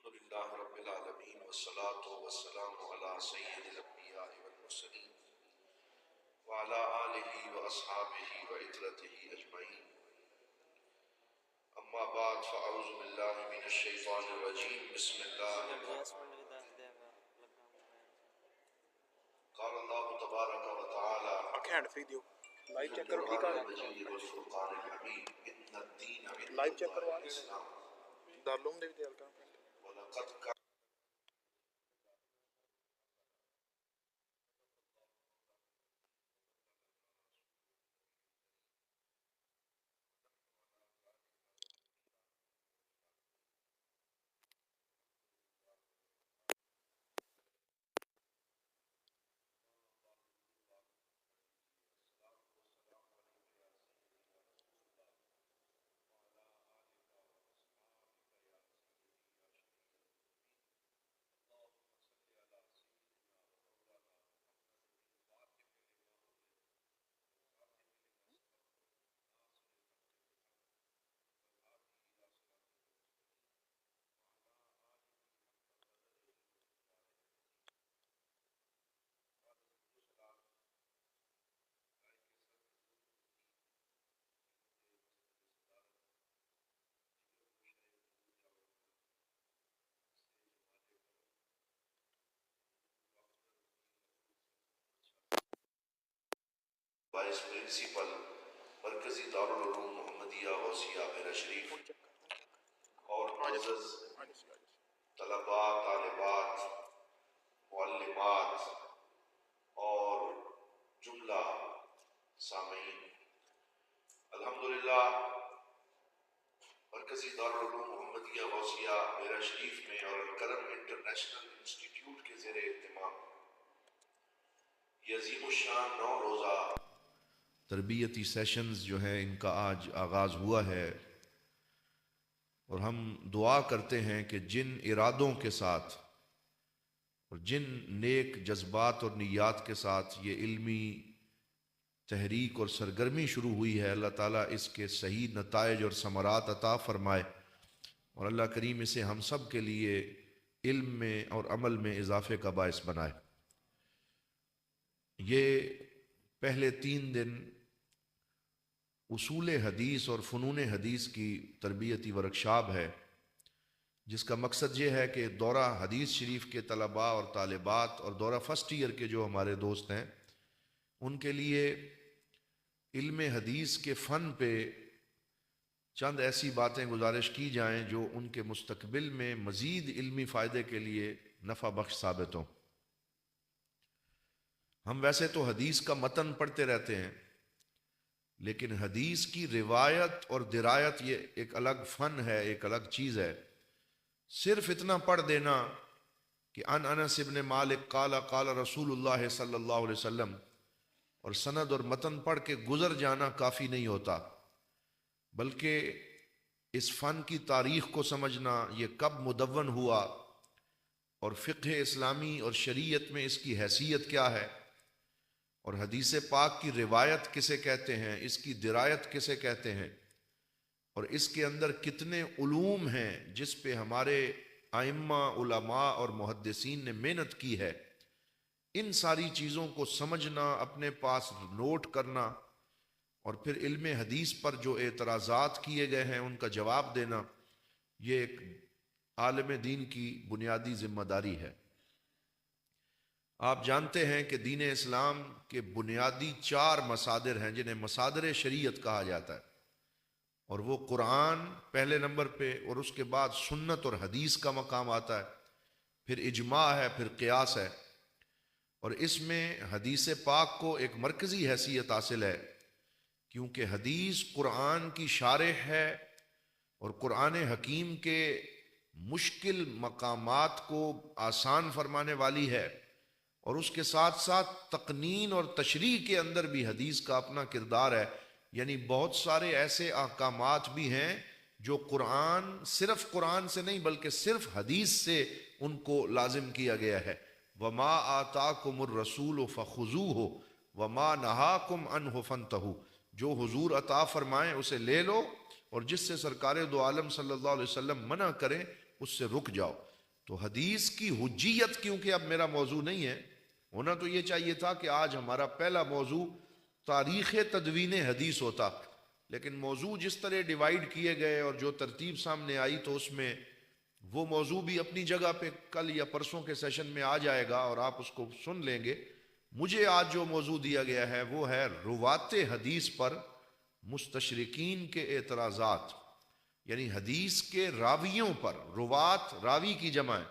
الحمد للہ رب العالمین والصلاة والسلام علی سید الانبیاء والمرسلین وعلی آلہ واصحابہ وعترتہ اجمعین، اما بعد فاعوذ باللہ من الشیطان الرجیم، بسم اللہ الرحمن الرحیم۔ قال اللہ تبارک و تعالی لائیو چیک کرو، ٹھیک ہے المجید والفرقان الحمید، ان الدین عند لائیو چیک کروا اللہ الاسلام دارالعلوم دے وچ ہلکا ولقد كان وائس پرنسپل مرکزی دارالعلوم محمدیہ غوثیہ میرا شریف اور معزز طلباء، طالبات، معلمات اور جملہ سامعین، الحمدللہ مرکزی دارالعلوم محمدیہ غوثیہ میرا شریف میں اور الکرم انٹرنیشنل انسٹیٹیوٹ کے زیر اہتمام یہ عظیم الشان 9 روزہ تربیتی سیشنز جو ہیں ان کا آج آغاز ہوا ہے، اور ہم دعا کرتے ہیں کہ جن ارادوں کے ساتھ اور جن نیک جذبات اور نیات کے ساتھ یہ علمی تحریک اور سرگرمی شروع ہوئی ہے، اللہ تعالیٰ اس کے صحیح نتائج اور ثمرات عطا فرمائے، اور اللہ کریم اسے ہم سب کے لیے علم میں اور عمل میں اضافے کا باعث بنائے۔ یہ پہلے 3 دن اصول حدیث اور فنون حدیث کی تربیتی ورکشاپ ہے، جس کا مقصد یہ ہے کہ دورہ حدیث شریف کے طلباء اور طالبات اور دورہ فرسٹ ایئر کے جو ہمارے دوست ہیں ان کے لیے علم حدیث کے فن پہ چند ایسی باتیں گزارش کی جائیں جو ان کے مستقبل میں مزید علمی فائدے کے لیے نفع بخش ثابت ہوں۔ ہم ویسے تو حدیث کا متن پڑھتے رہتے ہیں، لیکن حدیث کی روایت اور درایت یہ ایک الگ فن ہے، ایک الگ چیز ہے۔ صرف اتنا پڑھ دینا کہ ان انس ابن مالک قال قال رسول اللہ صلی اللہ علیہ وسلم اور سند اور متن پڑھ کے گزر جانا کافی نہیں ہوتا، بلکہ اس فن کی تاریخ کو سمجھنا، یہ کب مدون ہوا اور فقہ اسلامی اور شریعت میں اس کی حیثیت کیا ہے، اور حدیث پاک کی روایت کسے کہتے ہیں، اس کی درایت کسے کہتے ہیں، اور اس کے اندر کتنے علوم ہیں جس پہ ہمارے ائمہ، علماء اور محدثین نے محنت کی ہے، ان ساری چیزوں کو سمجھنا، اپنے پاس نوٹ کرنا، اور پھر علم حدیث پر جو اعتراضات کیے گئے ہیں ان کا جواب دینا، یہ ایک عالم دین کی بنیادی ذمہ داری ہے۔ آپ جانتے ہیں کہ دین اسلام کے بنیادی 4 مصادر ہیں جنہیں مصادر شریعت کہا جاتا ہے، اور وہ قرآن پہلے نمبر پہ، اور اس کے بعد سنت اور حدیث کا مقام آتا ہے، پھر اجماع ہے، پھر قیاس ہے، اور اس میں حدیث پاک کو ایک مرکزی حیثیت حاصل ہے، کیونکہ حدیث قرآن کی شارح ہے اور قرآن حکیم کے مشکل مقامات کو آسان فرمانے والی ہے، اور اس کے ساتھ ساتھ تقنین اور تشریح کے اندر بھی حدیث کا اپنا کردار ہے، یعنی بہت سارے ایسے احکامات بھی ہیں جو قرآن، صرف قرآن سے نہیں بلکہ صرف حدیث سے ان کو لازم کیا گیا ہے۔ وَمَا آتَاكُمُ الرَّسُولُ فَخُذُوهُ وَمَا نَهَاكُمْ عَنْهُ فَانْتَهُوا، جو حضور عطا فرمائیں اسے لے لو، اور جس سے سرکار دو عالم صلی اللہ علیہ وسلم منع کریں اس سے رک جاؤ۔ تو حدیث کی حجیت کیونکہ اب میرا موضوع نہیں ہے، ہونا تو یہ چاہیے تھا کہ آج ہمارا پہلا موضوع تاریخ تدوین حدیث ہوتا، لیکن موضوع جس طرح ڈیوائیڈ کیے گئے اور جو ترتیب سامنے آئی تو اس میں وہ موضوع بھی اپنی جگہ پہ کل یا پرسوں کے سیشن میں آ جائے گا اور آپ اس کو سن لیں گے۔ مجھے آج جو موضوع دیا گیا ہے وہ ہے روات حدیث پر مستشرقین کے اعتراضات، یعنی حدیث کے راویوں پر، روات راوی کی جمع ہے،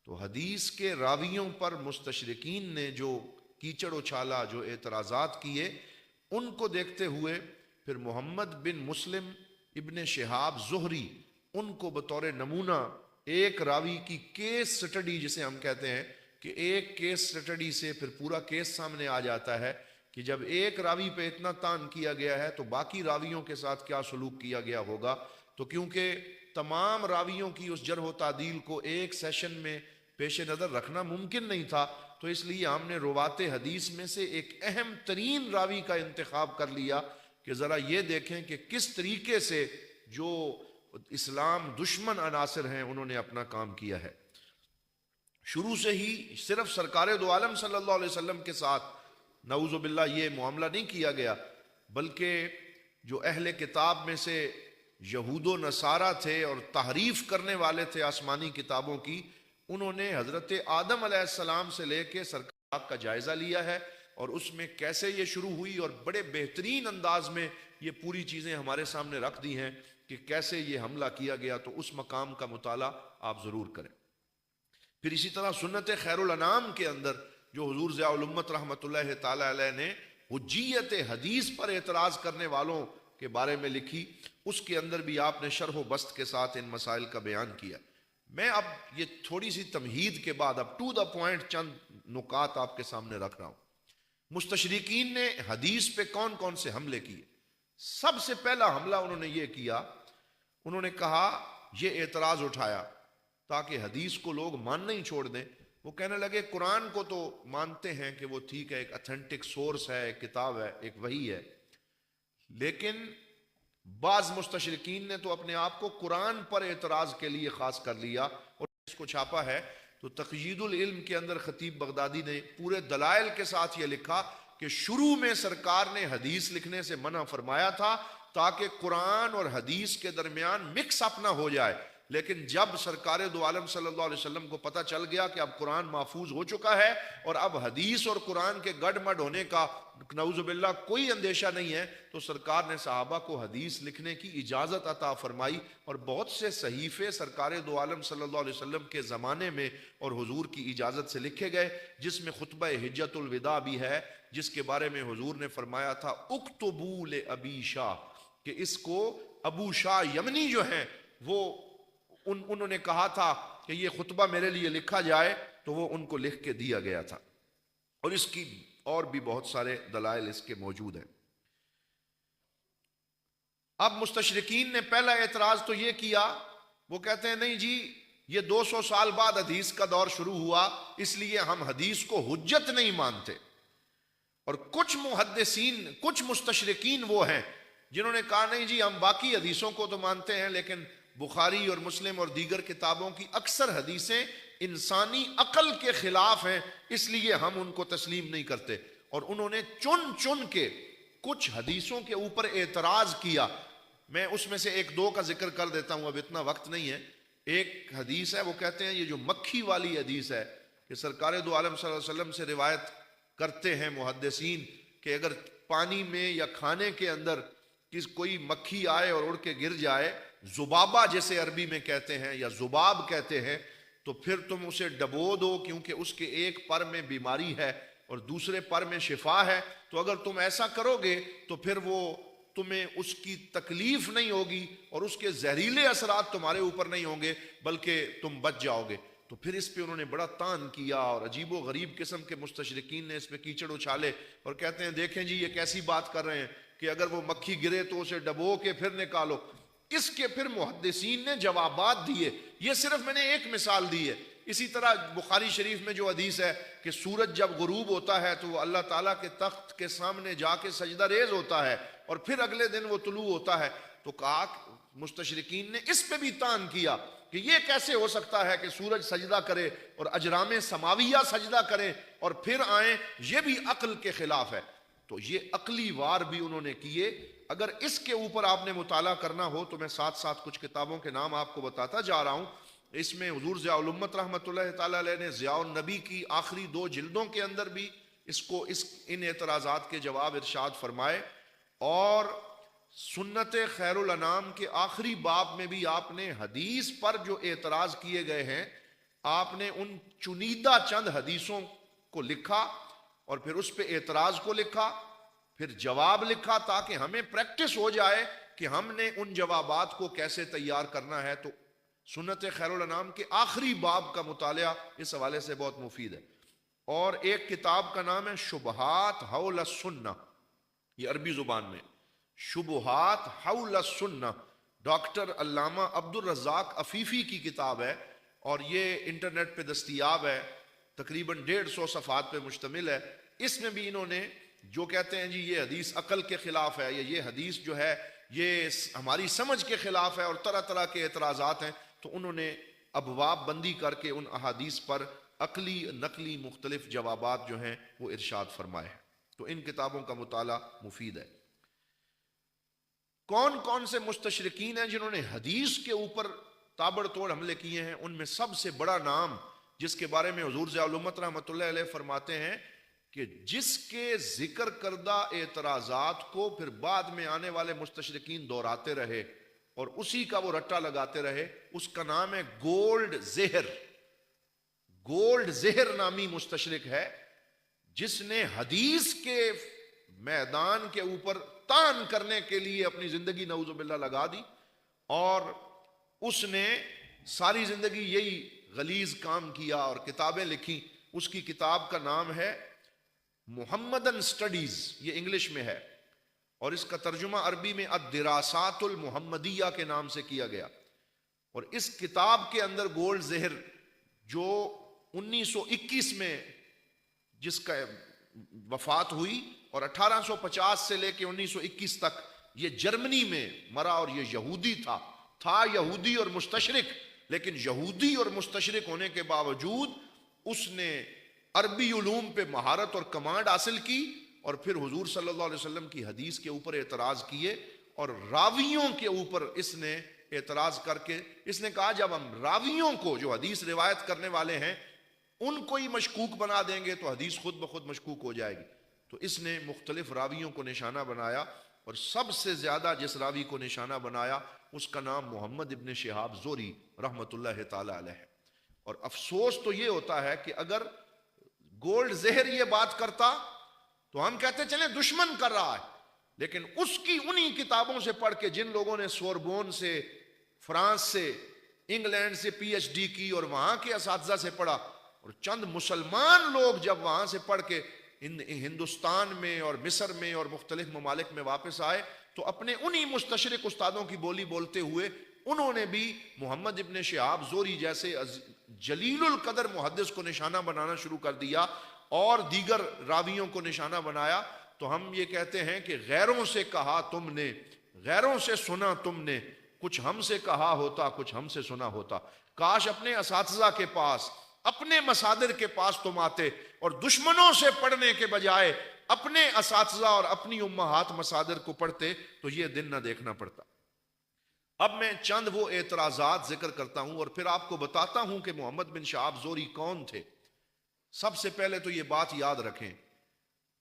تو حدیث کے راویوں پر مستشرقین نے جو کیچڑ اچھالا، جو اعتراضات کیے، ان کو دیکھتے ہوئے پھر محمد بن مسلم ابن شہاب زہری ان کو بطور نمونہ ایک راوی کی کیس سٹڈی جسے ہم کہتے ہیں کہ ایک کیس سٹڈی سے پھر پورا کیس سامنے آ جاتا ہے کہ جب ایک راوی پہ اتنا تان کیا گیا ہے تو باقی راویوں کے ساتھ کیا سلوک کیا گیا ہوگا۔ تو کیونکہ تمام راویوں کی اس جرح و تعدیل کو ایک سیشن میں پیش نظر رکھنا ممکن نہیں تھا، تو اس لیے ہم نے روات حدیث میں سے ایک اہم ترین راوی کا انتخاب کر لیا کہ ذرا یہ دیکھیں کہ کس طریقے سے جو اسلام دشمن عناصر ہیں انہوں نے اپنا کام کیا ہے۔ شروع سے ہی صرف سرکار دو عالم صلی اللہ علیہ وسلم کے ساتھ نعوذ باللہ یہ معاملہ نہیں کیا گیا، بلکہ جو اہل کتاب میں سے یہود و نصارہ تھے اور تحریف کرنے والے تھے آسمانی کتابوں کی، انہوں نے حضرت آدم علیہ السلام سے لے کے سرکار کا جائزہ لیا ہے اور اس میں کیسے یہ شروع ہوئی، اور بڑے بہترین انداز میں یہ پوری چیزیں ہمارے سامنے رکھ دی ہیں کہ کیسے یہ حملہ کیا گیا، تو اس مقام کا مطالعہ آپ ضرور کریں۔ پھر اسی طرح سنت خیر الانام کے اندر جو حضور ضیاء الامت رحمۃ اللہ تعالی علیہ نے حجیت حدیث پر اعتراض کرنے والوں کے بارے میں لکھی، اس کے اندر بھی آپ نے شرح و بسط کے ساتھ ان مسائل کا بیان کیا۔ میں اب یہ تھوڑی سی تمہید کے بعد اب ٹو دا پوائنٹ چند نکات آپ کے سامنے رکھ رہا ہوں۔ مستشرقین نے حدیث پہ کون کون سے حملے کیے؟ سب سے پہلا حملہ انہوں نے یہ کیا، انہوں نے کہا، یہ اعتراض اٹھایا تاکہ حدیث کو لوگ ماننا ہی چھوڑ دیں۔ وہ کہنے لگے قرآن کو تو مانتے ہیں کہ وہ ٹھیک ہے، ایک اتھینٹک سورس ہے، ایک کتاب ہے، ایک وحی ہے، لیکن بعض مستشرقین نے تو اپنے آپ کو قرآن پر اعتراض کے لیے خاص کر لیا اور اس کو چھاپا ہے۔ تو تقیید العلم کے اندر خطیب بغدادی نے پورے دلائل کے ساتھ یہ لکھا کہ شروع میں سرکار نے حدیث لکھنے سے منع فرمایا تھا تاکہ قرآن اور حدیث کے درمیان مکس اپ نہ ہو جائے، لیکن جب سرکار دو عالم صلی اللہ علیہ وسلم کو پتہ چل گیا کہ اب قرآن محفوظ ہو چکا ہے اور اب حدیث اور قرآن کے گڈ مڈ ہونے کا نعوذ باللہ کوئی اندیشہ نہیں ہے، تو سرکار نے صحابہ کو حدیث لکھنے کی اجازت عطا فرمائی اور بہت سے صحیفے سرکار دو عالم صلی اللہ علیہ وسلم کے زمانے میں اور حضور کی اجازت سے لکھے گئے، جس میں خطبہ حجت الوداع بھی ہے، جس کے بارے میں حضور نے فرمایا تھا اکتبوا لابی شاہ، کہ اس کو ابو شاہ یمنی جو ہیں وہ انہوں نے کہا تھا کہ یہ خطبہ میرے لیے لکھا جائے، تو وہ ان کو لکھ کے دیا گیا تھا، اور اس کی اور بھی بہت سارے دلائل اس کے موجود ہیں۔ اب مستشرقین نے پہلا اعتراض تو یہ کیا، وہ کہتے ہیں نہیں جی یہ 200 سال بعد حدیث کا دور شروع ہوا، اس لیے ہم حدیث کو حجت نہیں مانتے۔ اور کچھ محدثین، کچھ مستشرقین وہ ہیں جنہوں نے کہا نہیں جی ہم باقی حدیثوں کو تو مانتے ہیں، لیکن بخاری اور مسلم اور دیگر کتابوں کی اکثر حدیثیں انسانی عقل کے خلاف ہیں، اس لیے ہم ان کو تسلیم نہیں کرتے۔ اور انہوں نے چن چن کے کچھ حدیثوں کے اوپر اعتراض کیا۔ میں اس میں سے ایک دو کا ذکر کر دیتا ہوں، اب اتنا وقت نہیں ہے۔ ایک حدیث ہے، وہ کہتے ہیں یہ جو مکھی والی حدیث ہے کہ سرکار دو عالم صلی اللہ علیہ وسلم سے روایت کرتے ہیں محدثین کہ اگر پانی میں یا کھانے کے اندر کوئی مکھی آئے اور اڑ کے گر جائے، زبابہ جیسے عربی میں کہتے ہیں یا زباب کہتے ہیں، تو پھر تم اسے ڈبو دو، کیونکہ اس کے ایک پر میں بیماری ہے اور دوسرے پر میں شفا ہے، تو اگر تم ایسا کرو گے تو پھر وہ تمہیں اس کی تکلیف نہیں ہوگی اور اس کے زہریلے اثرات تمہارے اوپر نہیں ہوں گے، بلکہ تم بچ جاؤ گے۔ تو پھر اس پہ انہوں نے بڑا تان کیا اور عجیب و غریب قسم کے مستشرقین نے اس پہ کیچڑ اچھالے اور کہتے ہیں دیکھیں جی یہ کیسی بات کر رہے ہیں کہ اگر وہ مکھی گرے تو اسے ڈبو کے پھر نکالو۔ اس کے پھر محدثین نے جوابات دیے، یہ صرف میں نے ایک مثال دی ہے۔ اسی طرح بخاری شریف میں جو حدیث ہے کہ سورج جب غروب ہوتا ہے تو وہ اللہ تعالیٰ کے تخت کے سامنے جا کے سجدہ ریز ہوتا ہے اور پھر اگلے دن وہ طلوع ہوتا ہے، تو کہا مستشرقین نے اس پہ بھی طعن کیا کہ یہ کیسے ہو سکتا ہے کہ سورج سجدہ کرے اور اجرام سماویہ سجدہ کرے اور پھر آئیں، یہ بھی عقل کے خلاف ہے۔ تو یہ عقلی وار بھی انہوں نے کیے۔ اگر اس کے اوپر آپ نے مطالعہ کرنا ہو تو میں ساتھ ساتھ کچھ کتابوں کے نام آپ کو بتاتا جا رہا ہوں۔ اس میں حضور ضیاء الامت رحمۃ اللہ تعالیٰ علیہ نے ضیاء النبی کی آخری 2 جلدوں کے اندر بھی ان اعتراضات کے جواب ارشاد فرمائے، اور سنت خیر الانام کے آخری باب میں بھی آپ نے حدیث پر جو اعتراض کیے گئے ہیں، آپ نے ان چنیدہ چند حدیثوں کو لکھا اور پھر اس پہ اعتراض کو لکھا، پھر جواب لکھا، تاکہ ہمیں پریکٹس ہو جائے کہ ہم نے ان جوابات کو کیسے تیار کرنا ہے۔ تو سنت خیر الانام کے آخری باب کا مطالعہ اس حوالے سے بہت مفید ہے۔ اور ایک کتاب کا نام ہے شبہات حول السنہ، یہ عربی زبان میں شبہات حول السنہ، ڈاکٹر علامہ عبد الرزاق عفیفی کی کتاب ہے، اور یہ انٹرنیٹ پہ دستیاب ہے، تقریباً 150 صفحات پہ مشتمل ہے۔ اس میں بھی انہوں نے جو کہتے ہیں جی یہ حدیث عقل کے خلاف ہے، یا یہ حدیث جو ہے یہ ہماری سمجھ کے خلاف ہے، اور طرح طرح کے اعتراضات ہیں، تو انہوں نے ابواب بندی کر کے ان احادیث پر عقلی نقلی مختلف جوابات جو ہیں وہ ارشاد فرمائے ہیں۔ تو ان کتابوں کا مطالعہ مفید ہے۔ کون کون سے مستشرقین ہیں جنہوں نے حدیث کے اوپر تابڑ توڑ حملے کیے ہیں؟ ان میں سب سے بڑا نام جس کے بارے میں حضور ضیاء الامت رحمۃ اللہ علیہ فرماتے ہیں کہ جس کے ذکر کردہ اعتراضات کو پھر بعد میں آنے والے مستشرقین دہراتے رہے اور اسی کا وہ رٹا لگاتے رہے، اس کا نام ہے گولڈ زہر۔ گولڈ زہر نامی مستشرق ہے جس نے حدیث کے میدان کے اوپر طعن کرنے کے لیے اپنی زندگی نعوذ باللہ لگا دی، اور اس نے ساری زندگی یہی غلیظ کام کیا اور کتابیں لکھی۔ اس کی کتاب کا نام ہے محمدن سٹڈیز، یہ انگلش میں ہے، اور اس کا ترجمہ عربی میں الدراسات المحمدیہ کے نام سے کیا گیا۔ اور اس کتاب کے اندر گولڈ زہر جو 1921 میں جس کا وفات ہوئی، اور 1850 سے لے کے 1921 تک یہ جرمنی میں مرا، اور یہ یہودی تھا یہودی اور مستشرق، لیکن یہودی اور مستشرق ہونے کے باوجود اس نے عربی علوم پہ مہارت اور کمانڈ حاصل کی، اور پھر حضور صلی اللہ علیہ وسلم کی حدیث کے اوپر اعتراض کیے، اور راویوں کے اوپر اس نے اعتراض کر کے اس نے کہا جب ہم راویوں کو جو حدیث روایت کرنے والے ہیں ان کو ہی مشکوک بنا دیں گے تو حدیث خود بخود مشکوک ہو جائے گی۔ تو اس نے مختلف راویوں کو نشانہ بنایا، اور سب سے زیادہ جس راوی کو نشانہ بنایا اس کا نام محمد ابن شہاب زہری رحمۃ اللہ تعالی علیہ۔ اور افسوس تو یہ ہوتا ہے کہ اگر گولڈ زہر یہ بات کرتا تو ہم کہتے چلیں دشمن کر رہا ہے، لیکن اس کی انہی کتابوں سے پڑھ کے جن لوگوں نے سوربون سے، فرانس سے، انگلینڈ سے پی ایچ ڈی کی اور وہاں کے اساتذہ سے پڑھا، اور چند مسلمان لوگ جب وہاں سے پڑھ کے ہندوستان میں اور مصر میں اور مختلف ممالک میں واپس آئے تو اپنے انہی مستشرق استادوں کی بولی بولتے ہوئے انہوں نے بھی محمد ابن شہاب زہری جیسے جلیل القدر محدث کو نشانہ بنانا شروع کر دیا، اور دیگر راویوں کو نشانہ بنایا۔ تو ہم یہ کہتے ہیں کہ غیروں سے کہا تم نے، غیروں سے سنا تم نے، کچھ ہم سے کہا ہوتا کچھ ہم سے سنا ہوتا۔ کاش اپنے اساتذہ کے پاس، اپنے مصادر کے پاس تم آتے اور دشمنوں سے پڑھنے کے بجائے اپنے اساتذہ اور اپنی امہات مصادر کو پڑھتے تو یہ دن نہ دیکھنا پڑتا۔ اب میں چند وہ اعتراضات ذکر کرتا ہوں اور پھر آپ کو بتاتا ہوں کہ محمد بن شہاب زہری کون تھے۔ سب سے پہلے تو یہ بات یاد رکھیں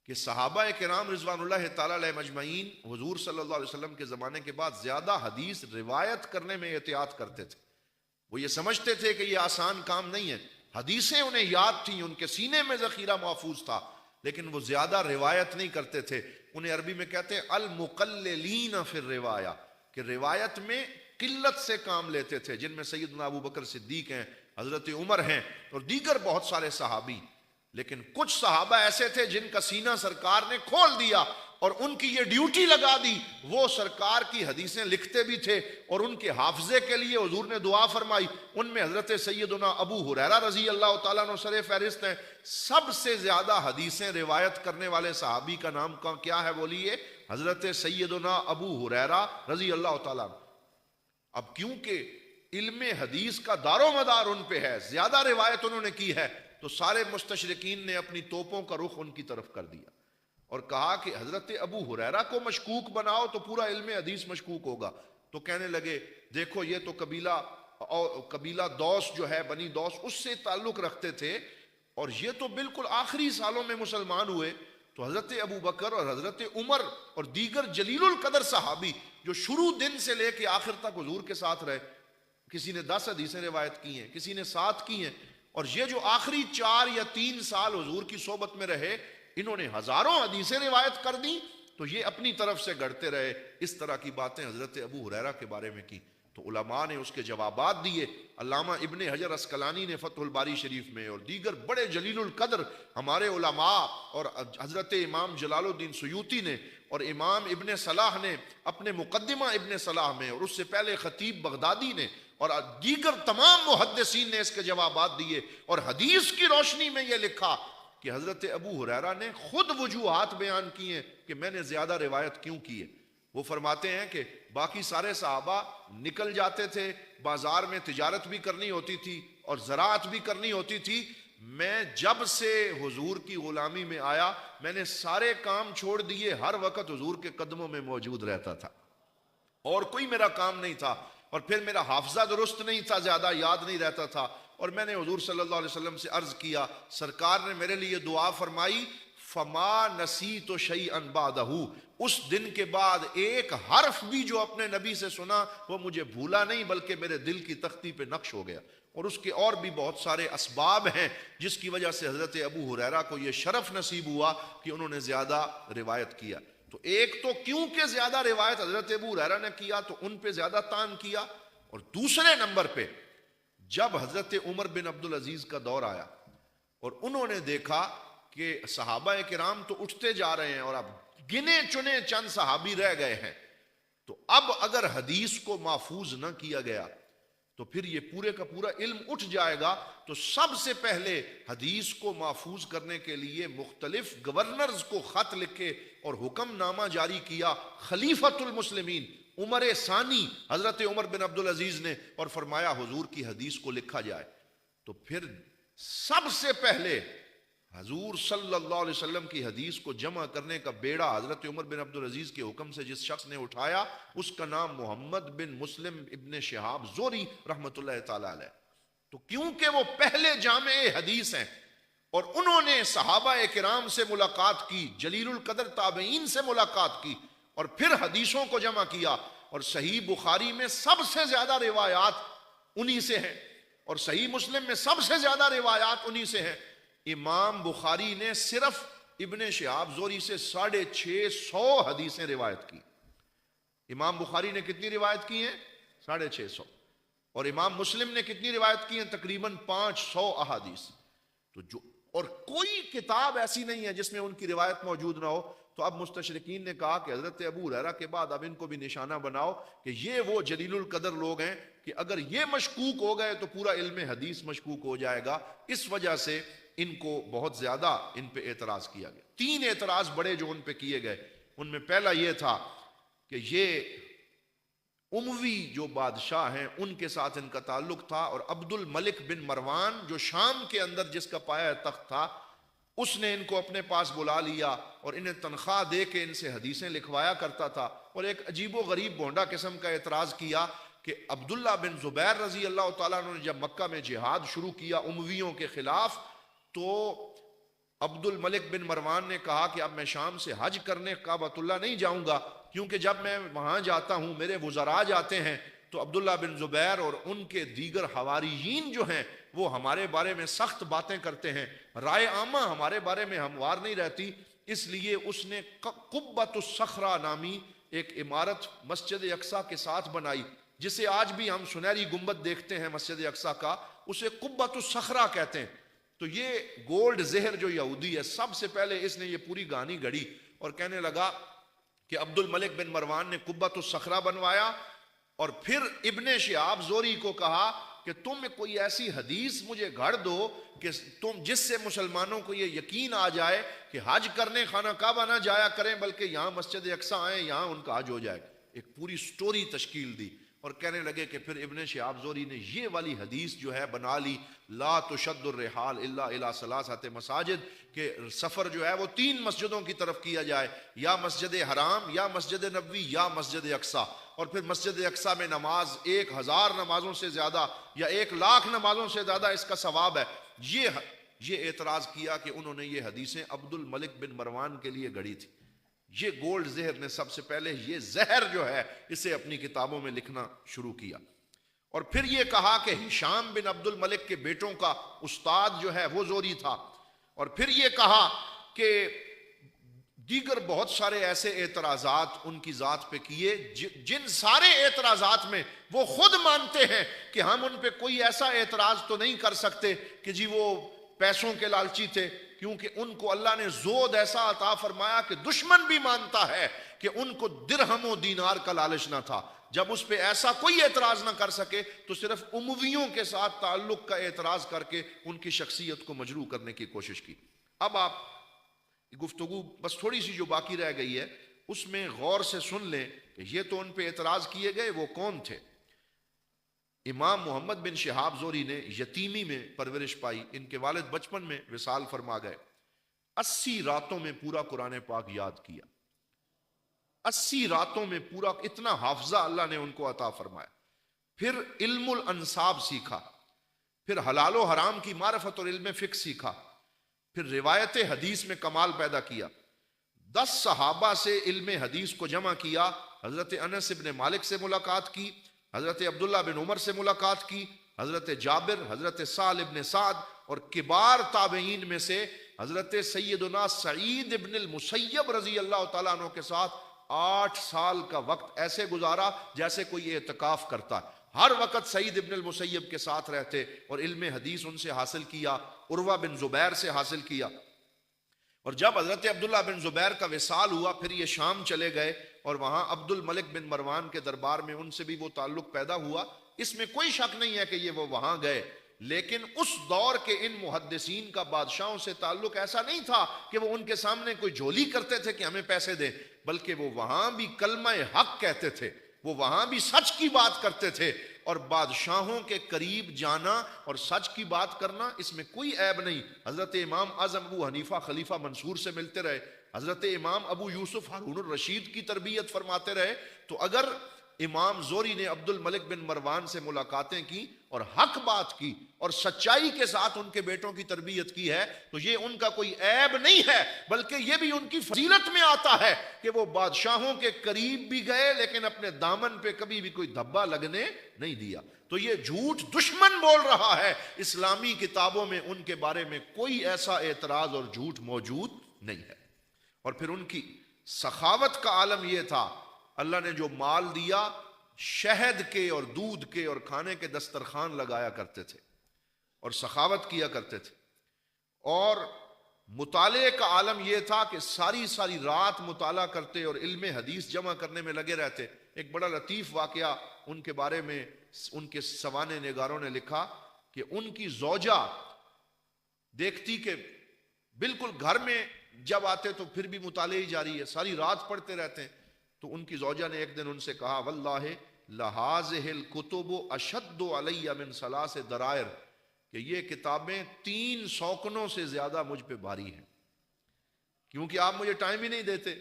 کہ صحابہ کرام رضوان اللہ تعالی علیہ مجمعین حضور صلی اللہ علیہ وسلم کے زمانے کے بعد زیادہ حدیث روایت کرنے میں احتیاط کرتے تھے۔ وہ یہ سمجھتے تھے کہ یہ آسان کام نہیں ہے، حدیثیں انہیں یاد تھیں، ان کے سینے میں ذخیرہ محفوظ تھا، لیکن وہ زیادہ روایت نہیں کرتے تھے۔ انہیں عربی میں کہتے ہیں المقللین فی الروایہ، کہ روایت میں قلت سے کام لیتے تھے، جن میں سیدنا ابو بکر صدیق ہیں، حضرت عمر ہیں اور دیگر بہت سارے صحابی۔ لیکن کچھ صحابہ ایسے تھے جن کا سینہ سرکار نے کھول دیا اور ان کی یہ ڈیوٹی لگا دی، وہ سرکار کی حدیثیں لکھتے بھی تھے اور ان کے حافظے کے لیے حضور نے دعا فرمائی۔ ان میں حضرت سیدنا ابو ہریرہ رضی اللہ تعالیٰ عنہ سر فہرست ہیں۔ سب سے زیادہ حدیثیں روایت کرنے والے صحابی کا نام کیا ہے بولیے؟ حضرت سیدنا ابو ہریرہ رضی اللہ تعالیٰ عنہ۔ اب کیونکہ علم حدیث کا دار و مدار ان پہ ہے، زیادہ روایت انہوں نے کی ہے، تو سارے مستشرقین نے اپنی توپوں کا رخ ان کی طرف کر دیا اور کہا کہ حضرت ابو ہریرہ کو مشکوک بناؤ تو پورا علم حدیث مشکوک ہوگا۔ تو کہنے لگے دیکھو یہ تو قبیلہ دوس جو ہے، بنی دوس، اس سے تعلق رکھتے تھے، اور یہ تو بالکل آخری سالوں میں مسلمان ہوئے۔ تو حضرت ابو بکر اور حضرت عمر اور دیگر جلیل القدر صحابی جو شروع دن سے لے کے آخر تک حضور کے ساتھ رہے، کسی نے 10 حدیثیں روایت کی ہیں، کسی نے 7 کی ہیں، اور یہ جو آخری 4 یا 3 سال حضور کی صحبت میں رہے، انہوں نے ہزاروں حدیثیں روایت کر دیں، تو یہ اپنی طرف سے گڑھتے رہے۔ اس طرح کی باتیں حضرت ابو ہریرہ کے بارے میں کی تو علماء نے اس کے جوابات دیے۔ علامہ ابن حجر عسقلانی نے فتح الباری شریف میں، اور دیگر بڑے جلیل القدر ہمارے علماء، اور حضرت امام جلال الدین سیوطی نے، اور امام ابن صلاح نے اپنے مقدمہ ابن صلاح میں، اور اس سے پہلے خطیب بغدادی نے، اور دیگر تمام محدثین نے اس کے جوابات دیے، اور حدیث کی روشنی میں یہ لکھا کہ حضرت ابو ہریرہ نے خود وجوہات بیان کی ہیں کہ میں نے زیادہ روایت کیوں کی ہے۔ وہ فرماتے ہیں کہ باقی سارے صحابہ نکل جاتے تھے، بازار میں تجارت بھی کرنی ہوتی تھی اور زراعت بھی کرنی ہوتی تھی، میں جب سے حضور کی غلامی میں آیا میں نے سارے کام چھوڑ دیے، ہر وقت حضور کے قدموں میں موجود رہتا تھا، اور کوئی میرا کام نہیں تھا، اور پھر میرا حافظہ درست نہیں تھا، زیادہ یاد نہیں رہتا تھا، اور میں نے حضور صلی اللہ علیہ وسلم سے عرض کیا، سرکار نے میرے لیے دعا فرمائی، فما نسیت شیئا بعدہ، اس دن کے بعد ایک حرف بھی جو اپنے نبی سے سنا وہ مجھے بھولا نہیں، بلکہ میرے دل کی تختی پہ نقش ہو گیا۔ اور اس کے اور بھی بہت سارے اسباب ہیں جس کی وجہ سے حضرت ابو ہریرہ کو یہ شرف نصیب ہوا کہ انہوں نے زیادہ روایت کیا۔ تو ایک تو کیونکہ زیادہ روایت حضرت ابو ہریرہ نے کیا تو ان پہ زیادہ تان کیا، اور دوسرے نمبر پہ جب حضرت عمر بن عبدالعزیز کا دور آیا اور انہوں نے دیکھا کہ صحابہ کرام تو اٹھتے جا رہے ہیں اور اب گنے چنے چند صحابی رہ گئے ہیں، تو اب اگر حدیث کو محفوظ نہ کیا گیا تو پھر یہ پورے کا پورا علم اٹھ جائے گا۔ تو سب سے پہلے حدیث کو محفوظ کرنے کے لیے مختلف گورنرز کو خط لکھے اور حکم نامہ جاری کیا خلیفۃ المسلمین عمر ثانی حضرت عمر بن عبدالعزیز نے، اور فرمایا حضور کی حدیث کو لکھا جائے۔ تو پھر سب سے پہلے حضور صلی اللہ علیہ وسلم کی حدیث کو جمع کرنے کا بیڑا حضرت عمر بن عبدالعزیز کے حکم سے جس شخص نے اٹھایا اس کا نام محمد بن مسلم ابن شہاب زہری رحمۃ اللہ تعالی علیہ۔ تو کیونکہ وہ پہلے جامع حدیث ہیں اور انہوں نے صحابہ کرام سے ملاقات کی، جلیل القدر تابعین سے ملاقات کی، اور پھر حدیثوں کو جمع کیا، اور صحیح بخاری میں سب سے زیادہ روایات انہی سے ہیں، اور صحیح مسلم میں سب سے زیادہ روایات انہی سے ہیں۔ امام بخاری نے صرف ابن شہاب زہری سے 650 حدیثیں روایت کی۔ امام بخاری نے کتنی روایت کی ہیں؟ 650۔ اور امام مسلم نے کتنی روایت کی ہیں؟ تقریباً 500 احادیث۔ تو اور کوئی کتاب ایسی نہیں ہے جس میں ان کی روایت موجود نہ ہو۔ تو اب مستشرقین نے کہا کہ حضرت ابو ہریرہ کے بعد اب ان کو بھی نشانہ بناؤ کہ یہ وہ جلیل القدر لوگ ہیں کہ اگر یہ مشکوک ہو گئے تو پورا علم حدیث مشکوک ہو جائے گا۔ اس وجہ سے ان کو بہت زیادہ ان پہ اعتراض کیا گیا۔ 3 اعتراض بڑے جو ان پہ کیے گئے، ان میں پہلا یہ تھا کہ یہ اموی جو بادشاہ ہیں ان کے ساتھ ان کا تعلق تھا، اور عبد الملک بن مروان جو شام کے اندر جس کا پایا تخت تھا اس نے ان کو اپنے پاس بلا لیا اور انہیں تنخواہ دے کے ان سے حدیثیں لکھوایا کرتا تھا۔ اور ایک عجیب و غریب بھونڈا قسم کا اعتراض کیا کہ عبداللہ بن زبیر رضی اللہ تعالیٰ عنہ نے جب مکہ میں جہاد شروع کیا امویوں کے خلاف تو عبد الملک بن مروان نے کہا کہ اب میں شام سے حج کرنے کعبۃ اللہ نہیں جاؤں گا، کیونکہ جب میں وہاں جاتا ہوں میرے وزراء جاتے ہیں تو عبداللہ بن زبیر اور ان کے دیگر حواریین جو ہیں وہ ہمارے بارے میں سخت باتیں کرتے ہیں، رائے عامہ ہمارے بارے میں ہموار نہیں رہتی۔ اس لیے اس نے قبۃ الصخرہ نامی ایک عمارت مسجد اقصیٰ کے ساتھ بنائی، جسے آج بھی ہم سنہری گنبد دیکھتے ہیں مسجد اقصیٰ کا، اسے قبۃ الصخرہ کہتے ہیں۔ تو یہ گولڈ زہر جو یہودی ہے، سب سے پہلے اس نے یہ پوری کہانی گھڑی اور کہنے لگا کہ عبد الملک بن مروان نے قبۃ الصخرہ بنوایا، اور پھر ابن شہاب زہری کو کہا کہ تم کوئی ایسی حدیث مجھے گھڑ دو کہ تم جس سے مسلمانوں کو یہ یقین آ جائے کہ حج کرنے خانہ کعبہ نہ جایا کریں بلکہ یہاں مسجد اقصیٰ آئیں، یہاں ان کا حج ہو جائے۔ ایک پوری سٹوری تشکیل دی، اور کہنے لگے کہ پھر ابن شہاب زہری نے یہ والی حدیث جو ہے بنا لی، لا تشد الرحال الا الی ثلاثۃ مساجد، کہ سفر جو ہے وہ 3 مسجدوں کی طرف کیا جائے، یا مسجد حرام، یا مسجد نبوی، یا مسجد اقصی۔ اور پھر مسجد اقصی میں نماز 1000 نمازوں سے زیادہ یا 1,00,000 نمازوں سے زیادہ اس کا ثواب ہے۔ یہ اعتراض کیا کہ انہوں نے یہ حدیثیں عبد الملک بن مروان کے لیے گھڑی تھی۔ یہ گولڈ زہر نے سب سے پہلے یہ زہر جو ہے اسے اپنی کتابوں میں لکھنا شروع کیا، اور پھر یہ کہا کہ ہشام بن عبد الملک کے بیٹوں کا استاد جو ہے وہ زہری تھا، اور پھر یہ کہا کہ دیگر بہت سارے ایسے اعتراضات ان کی ذات پہ کیے جن سارے اعتراضات میں وہ خود مانتے ہیں کہ ہم ان پہ کوئی ایسا اعتراض تو نہیں کر سکتے کہ جی وہ پیسوں کے لالچی تھے، کیونکہ ان کو اللہ نے زود ایسا عطا فرمایا کہ دشمن بھی مانتا ہے کہ ان کو درہم و دینار کا لالچ نہ تھا۔ جب اس پہ ایسا کوئی اعتراض نہ کر سکے تو صرف امویوں کے ساتھ تعلق کا اعتراض کر کے ان کی شخصیت کو مجروح کرنے کی کوشش کی۔ اب آپ گفتگو بس تھوڑی سی جو باقی رہ گئی ہے اس میں غور سے سن لیں کہ یہ تو ان پہ اعتراض کیے گئے، وہ کون تھے؟ امام محمد بن شہاب زہری نے یتیمی میں پرورش پائی، ان کے والد بچپن میں وصال فرما گئے۔ 80 راتوں میں پورا قرآن پاک یاد کیا، 80 راتوں میں پورا، اتنا حافظہ اللہ نے ان کو عطا فرمایا۔ پھر علم الانصاب سیکھا، پھر حلال و حرام کی معرفت اور علم فقہ سیکھا، پھر روایت حدیث میں کمال پیدا کیا۔ 10 صحابہ سے علم حدیث کو جمع کیا، حضرت انس بن مالک سے ملاقات کی، حضرت عبداللہ بن عمر سے ملاقات کی، حضرت جابر، حضرت سہل بن سعد، اور کبار تابعین میں سے حضرت سیدنا سعید بن المسیب رضی اللہ تعالیٰ عنہ کے ساتھ 8 سال کا وقت ایسے گزارا جیسے کوئی اعتکاف کرتا ہے۔ ہر وقت سعید ابن المسیب کے ساتھ رہتے اور علم حدیث ان سے حاصل کیا، عروہ بن زبیر سے حاصل کیا۔ اور جب حضرت عبداللہ بن زبیر کا وصال ہوا پھر یہ شام چلے گئے، اور وہاں عبد الملک بن مروان کے دربار میں ان سے بھی وہ تعلق پیدا ہوا۔ اس میں کوئی شک نہیں ہے کہ یہ وہ وہاں گئے، لیکن اس دور کے ان محدثین کا بادشاہوں سے تعلق ایسا نہیں تھا کہ وہ ان کے سامنے کوئی جھولی کرتے تھے کہ ہمیں پیسے دیں، بلکہ وہ وہاں بھی کلمہ حق کہتے تھے، وہ وہاں بھی سچ کی بات کرتے تھے، اور بادشاہوں کے قریب جانا اور سچ کی بات کرنا اس میں کوئی عیب نہیں۔ حضرت امام اعظم ابو حنیفہ خلیفہ منصور سے ملتے رہے، حضرت امام ابو یوسف ہارون الرشید کی تربیت فرماتے رہے، تو اگر امام زہری نے عبد الملک بن مروان سے ملاقاتیں کی اور حق بات کی اور سچائی کے ساتھ ان کے بیٹوں کی تربیت کی ہے تو یہ ان کا کوئی عیب نہیں ہے، بلکہ یہ بھی ان کی فضیلت میں آتا ہے کہ وہ بادشاہوں کے قریب بھی گئے لیکن اپنے دامن پہ کبھی بھی کوئی دھبا لگنے نہیں دیا۔ تو یہ جھوٹ دشمن بول رہا ہے، اسلامی کتابوں میں ان کے بارے میں کوئی ایسا اعتراض اور جھوٹ موجود نہیں ہے۔ اور پھر ان کی سخاوت کا عالم یہ تھا، اللہ نے جو مال دیا شہد کے اور دودھ کے اور کھانے کے دسترخوان لگایا کرتے تھے اور سخاوت کیا کرتے تھے۔ اور مطالعے کا عالم یہ تھا کہ ساری ساری رات مطالعہ کرتے اور علم حدیث جمع کرنے میں لگے رہتے۔ ایک بڑا لطیف واقعہ ان کے بارے میں ان کے سوانح نگاروں نے لکھا کہ ان کی زوجہ دیکھتی کہ بالکل گھر میں جب آتے تو پھر بھی مطالعے ہی جاری ہے، ساری رات پڑھتے رہتے ہیں۔ تو ان کی زوجہ نے ایک دن ان سے کہا، واللہ لہذہ الکتب اشد علی من 3 درائر، کہ یہ کتابیں 3 سوکنوں سے زیادہ مجھ پہ بھاری ہیں، کیونکہ آپ مجھے ٹائم ہی نہیں دیتے۔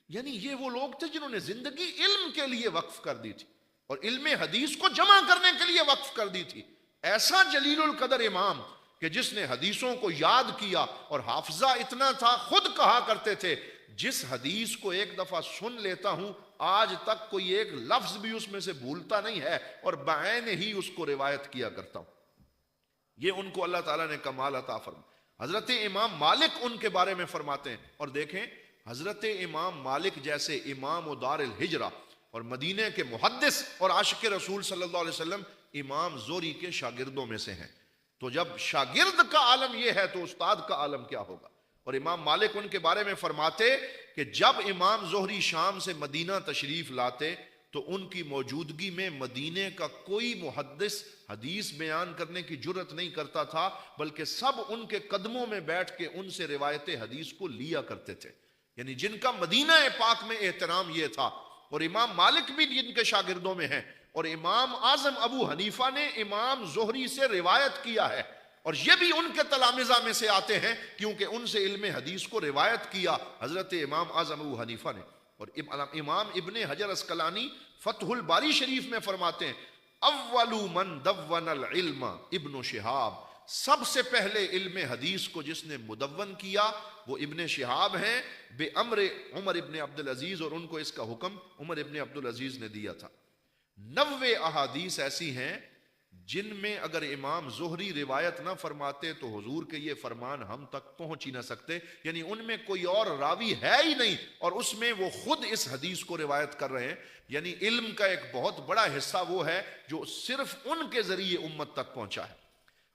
یعنی یہ وہ لوگ تھے جنہوں نے زندگی علم کے لیے وقف کر دی تھی اور علم حدیث کو جمع کرنے کے لیے وقف کر دی تھی۔ ایسا جلیل القدر امام کہ جس نے حدیثوں کو یاد کیا، اور حافظہ اتنا تھا، خود کہا کرتے تھے جس حدیث کو ایک دفعہ سن لیتا ہوں آج تک کوئی ایک لفظ بھی اس میں سے بھولتا نہیں ہے اور بعین ہی اس کو روایت کیا کرتا ہوں۔ یہ ان کو اللہ تعالیٰ نے کمال عطا فرمایا۔ حضرت امام مالک ان کے بارے میں فرماتے ہیں، اور دیکھیں حضرت امام مالک جیسے امام و دار الہجرہ اور مدینہ کے محدث اور عاشق رسول صلی اللہ علیہ وسلم امام زہری کے شاگردوں میں سے ہیں، تو جب شاگرد کا عالم یہ ہے تو استاد کا عالم کیا ہوگا۔ اور امام مالک ان کے بارے میں فرماتے کہ جب امام زہری شام سے مدینہ تشریف لاتے تو ان کی موجودگی میں مدینے کا کوئی محدث حدیث بیان کرنے کی جرت نہیں کرتا تھا، بلکہ سب ان کے قدموں میں بیٹھ کے ان سے روایت حدیث کو لیا کرتے تھے۔ یعنی جن کا مدینہ پاک میں احترام یہ تھا، اور امام مالک بھی جن کے شاگردوں میں ہیں، اور امام اعظم ابو حنیفہ نے امام زہری سے روایت کیا ہے، اور یہ بھی ان کے تلامذہ میں سے آتے ہیں کیونکہ ان سے علم حدیث کو روایت کیا حضرت امام اعظم ابو حنیفہ نے۔ اور امام ابن حجر اسقلانی فتح الباری شریف میں فرماتے ہیں اول من دون العلم ابن شہاب، سب سے پہلے علم حدیث کو جس نے مدون کیا وہ ابن شہاب ہیں، بے امر عمر ابن عبدالعزیز، اور ان کو اس کا حکم عمر ابن عبدالعزیز نے دیا تھا۔ 90 احادیث ایسی ہیں جن میں اگر امام زہری روایت نہ فرماتے تو حضور کے یہ فرمان ہم تک پہنچ ہی نہ سکتے، یعنی ان میں کوئی اور راوی ہے ہی نہیں، اور اس میں وہ خود اس حدیث کو روایت کر رہے ہیں۔ یعنی علم کا ایک بہت بڑا حصہ وہ ہے جو صرف ان کے ذریعے امت تک پہنچا ہے۔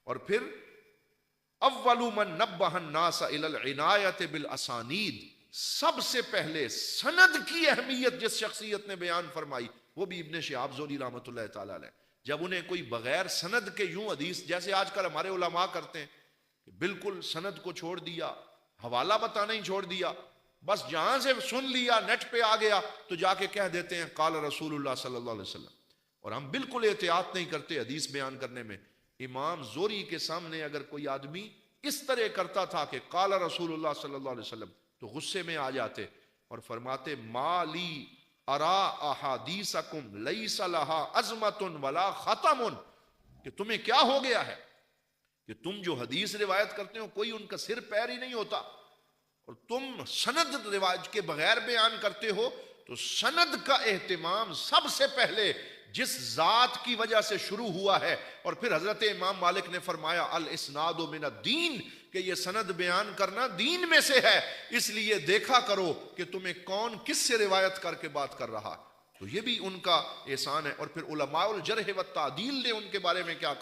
اور پھر اول من نبہ الناس الی العنایۃ بالاسانید، سب سے پہلے سند کی اہمیت جس شخصیت نے بیان فرمائی وہ بھی ابن شہاب زہری رحمۃ اللہ تعالی علیہ۔ جب انہیں کوئی بغیر سند کے یوں حدیث، جیسے آج کل ہمارے علماء کرتے ہیں کہ بالکل سند کو چھوڑ دیا، حوالہ بتانا ہی چھوڑ دیا، بس جہاں سے سن لیا نیٹ پہ آ گیا تو جا کے کہہ دیتے ہیں قال رسول اللہ صلی اللہ علیہ وسلم، اور ہم بالکل احتیاط نہیں کرتے حدیث بیان کرنے میں۔ امام زہری کے سامنے اگر کوئی آدمی اس طرح کرتا تھا کہ قال رسول اللہ صلی اللہ علیہ وسلم تو غصے میں آ جاتے اور فرماتے ما لی ارا احادیثکم لیس لہا عظمت ولا ختم، کہ تمہیں کیا ہو گیا ہے کہ تم جو حدیث روایت کرتے ہو کوئی ان کا سر پیر ہی نہیں ہوتا، اور تم سند روایت کے بغیر بیان کرتے ہو۔ تو سند کا اہتمام سب سے پہلے جس ذات کی وجہ سے شروع ہوا ہے، اور پھر حضرت امام مالک نے فرمایا الاسناد من الدین، کہ یہ سند بیان کرنا دین میں سے ہے، اس لیے دیکھا کرو کہ تمہیں کون کس سے روایت کر کے بات کر رہا۔ تو یہ بھی ان کا احسان ہے۔ اور پھر علماء الجرح والتعدیل نے ان کے بارے میں کیا